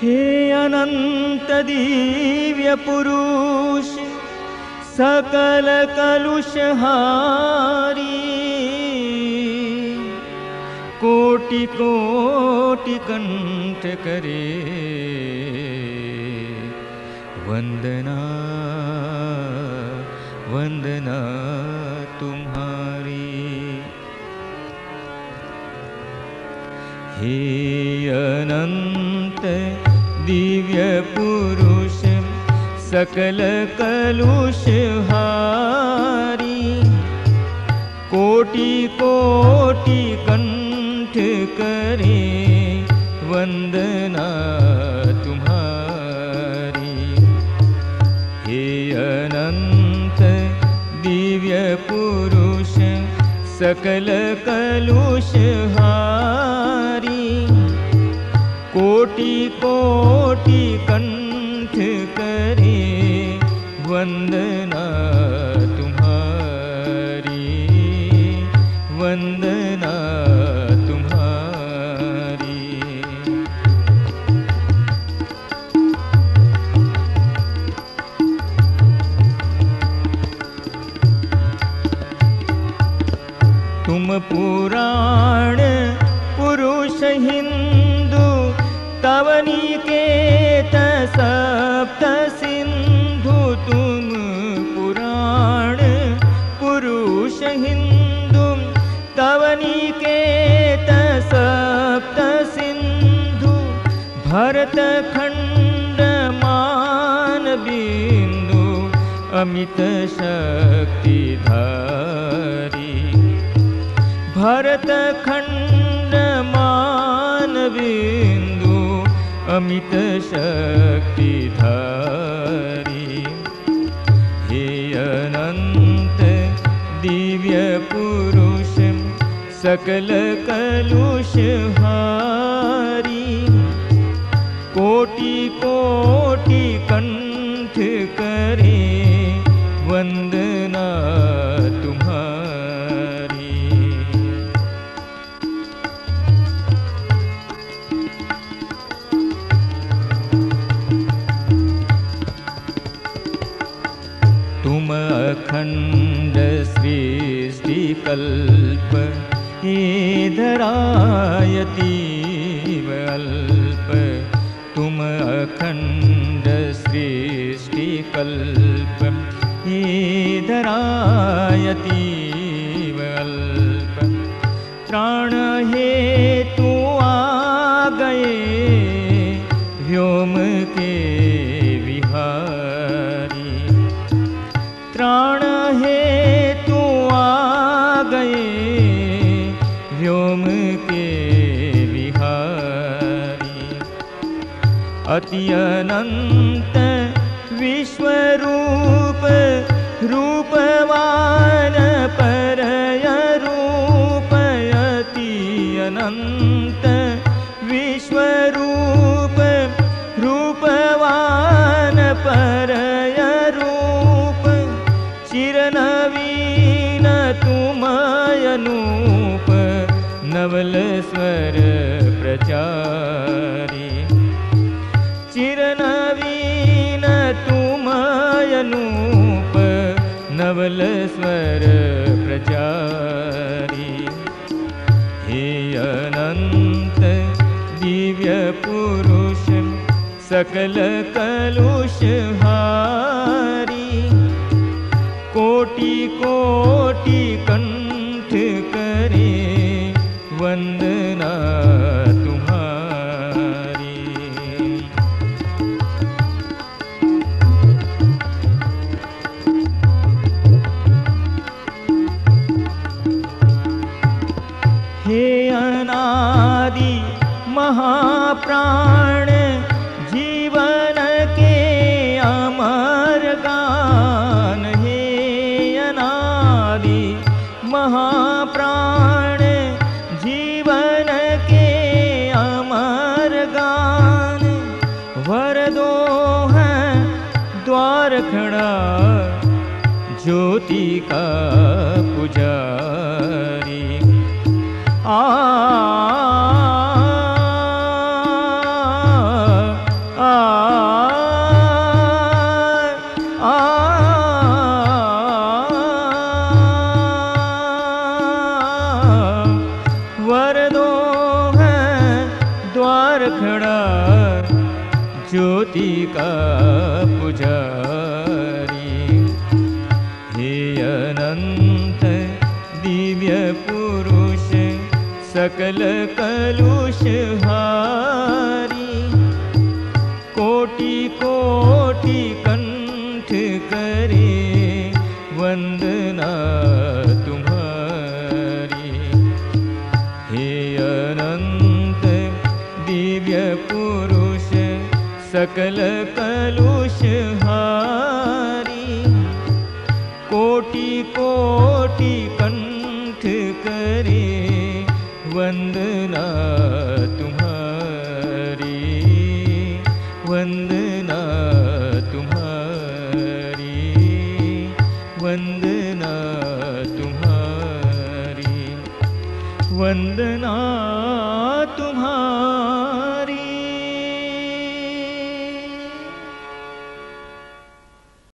हे अनंत दिव्य पुरुष सकल कलुषहारी, कोटि कोटि कंठ करे वंदना वंदना तुम्हारी। हे अनंत दिव्य पुरुष सकल कलुषहारी, कोटि कोटि कंठ करे वंदना तुम्हारी। हे अनंत दिव्य पुरुष सकल कलुषहारी, कोटि कोटि कंठ करे वंदना तुम्हारी, वंदना तुम्हारी। तुम पुराण पुरुष हिंदू, तव निकेत सप्त सिंधु। तुम पुराण पुरुष हिंदू, तव निकेत सप्त सिंधु। भरत खंड मान बिंदु, अमित शक्तिधारी। भरत खंड मान बिंदु, अमित शक्तिधारी। हे अनंत दिव्य पुरुष सकल कलुषहारी, कोटि कोटि कंठ करे वंदना तुम्हारी। तुम अखंड सृष्टि कल्प, धरायतीव अल्प। तुम अखंड सृष्टि कल्प, धरायतीव अल्प। त्राण हेतु आ गए व्योम के विहारी। त्राण हेतु आ गए व्योम के विहारी। अति अनंत विश्वरूप, रूपवान परय रूप। अति अनंत विश्वरूप, रूपवान परय रूप। चिरनवीन तुम अनूप, नवल स्वर प्रचारी। चिरनवीन तुम अनूप, नवल स्वर प्रचारी। हे अनंत दिव्य पुरुष सकल कलुषहारी, कोटि कोटि कंठ करे वंदना तुम्हारी। हे अनादि महाप्राण, जीवन के अमर गान। हे अनादि महाप्राण, जीवन के अमर गान। वर दो हैं द्वार खड़ा, ज्योति का पुजारी। ज्योति का पुजारी। हे अनंत दिव्य पुरुष सकल कलुष हारी, कोटि कोटि कंठ करे वंदना तुम्हारी। हे अनंत दिव्य पुरुष सकल कलुष हारी, कोटि कोटि कंठ करे वंदना तुम्हारी, वंदना तुम्हारी, वंदना तुम्हारी, वंदना तुम्हारी।